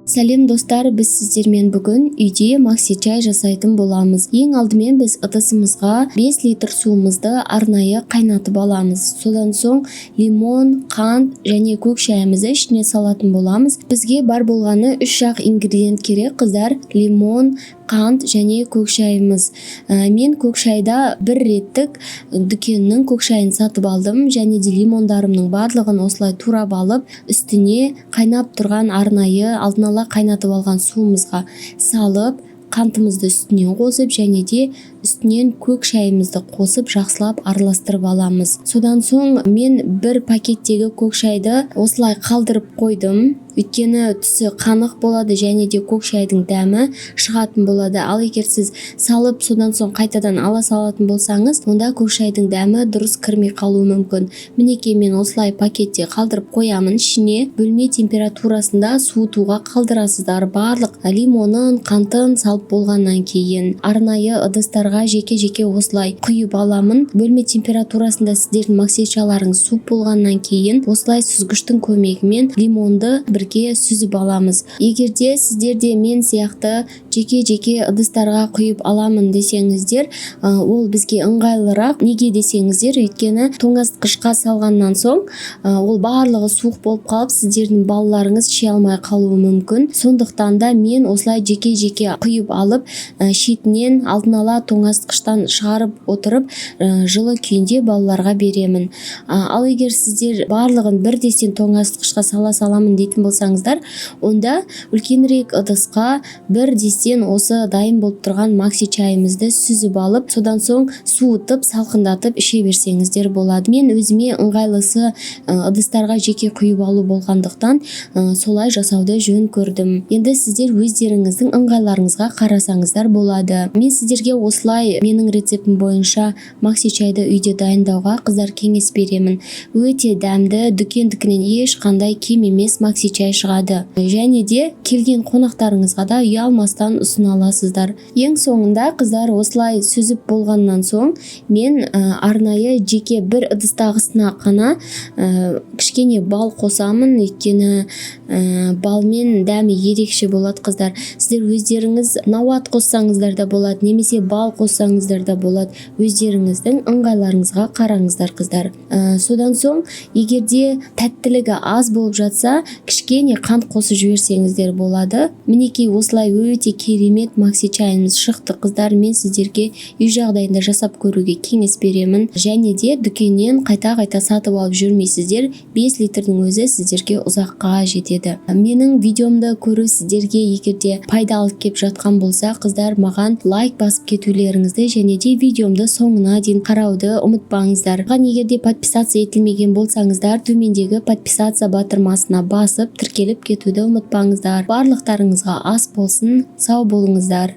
Сәлем достар, біз сіздермен бүгін үйде макси чай жасайтын боламыз. Ең алдымен біз ыдысымызға 5 литр суымызды арнайы қайнатып аламыз. Содан соң лимон, қант және көк шайымызды ішіне салатын боламыз. Бізге бар болғаны 3 ингредиент керек, қыздар: лимон, қант және көк шайымыз. Мен көк шайда бір реттік дүкеннің көк шайын сатып алдым және де лимондарымның барлығын осылай турап алып, үстіне қайнап тұрған арнайы алдын ала қайнатып алған суымызға салып, қантымызды үстінен қосып және де үстінен көк шайымызды қосып жақсылап араластырып аламыз. Содан соң мен бір пакеттегі көк шайды осылай қалдырып қойдым. Өйткені түсі қанық болады және де көк шайдың дәмі шығатын болады. Ал егер сіз салып, содан соң қайтадан ала салатын болсаңыз, онда көк шайдың дәмі дұрыс кірмей қалуы мүмкін. Мінекей мен осылай пакетте қалдырып қоямын. Ішіне бөлме температурасында суытуға қалдырасыздар. Барлық лимонын, қантын салып болғаннан кейін арнайы ыдыстарға жеке-жеке осылай құйып аламын. Бөлме температурасында сіздердің макси чайларыңыз суып болғаннан кейін осылай сүзгіштің көмегімен лимонды бірге сүзіп аламыз. Егерде сіздерде мен сияқты жеке-жеке ыдыстарға құйып аламын десеңіздер, ол бізге ыңғайлырақ. Неге десеңіздер, өйткені тоңазытқышқа салғаннан соң ол барлығы суық болып қалып, сіздердің балаларыңыз іше алмай қалуы мүмкін. Сондықтан да мен осылай жеке-жеке құйып алып, шетінен алдын ала тоңазытқыштан шығарып отырып, жылы күйінде балаларға беремін. Ал егер сіздер барлығын бірден тоңазытқышқа сала саламын дейтін болсаңыздар, онда үлкенірек ыдысқа бірден осы дайын болып тұрған макси чайымызды сүзіп алып, содан соң суытып, салқындатып іше берсеңіздер болады. Мен өзіме ыңғайлысы ыдыстарға жеке құйып алу болғандықтан солай жасауды жөн көрдім. Енді сіздер өздеріңіздің ыңғайларыңызға қарасаңыздар болады. Мен сіздерге осылай менің рецептім бойынша макси чайды үйде дайындауға қыздар кеңес беремін. Өте дәмді, дүкендікінен ешқандай кем емес макси чай шығады. Және де келген қонақтарыңызға да ұялмастан ұсына аласыздар. Ең соңында қыздар, осылай сүзіп болғаннан соң мен арнайы жеке бір ыдыстағысына қана кішкене бал қосамын. Өйткені балмен дәмі ерекше болады қыздар. Сіздер өздеріңіз науат қоссаңыздар да болады, немесе бал қоссаңыздар да болады. Өздеріңіздің ыңғайларыңызға қараңыздар қыздар. Содан соң егерде тәттілігі аз болып жатса, кішкене қант қосып жіберсеңіздер болады. Мінекей осылай өте керемет макси чайымыз шықты қыздар. Мен сіздерге үй жағдайында жасап көруге кеңес беремін. Және де дүкеннен қайта-қайта сатып алып жүрмейсіздер. 5 литрдің өзі сіздерге ұзаққа жетеді. Менің видеомды көру сіздерге егерде пайда алып кеп жатқан болса, қыздар, маған лайк басып кетулеріңізді және де видеомды соңына дейін қарауды ұмытпаңыздар. Егерде подписация етілмеген болсаңыздар, төмендегі подписация батырмасына басып тіркеліп кетуді ұмытпаңыздар. Барлықтарыңызға ас болсын, сау болыңыздар.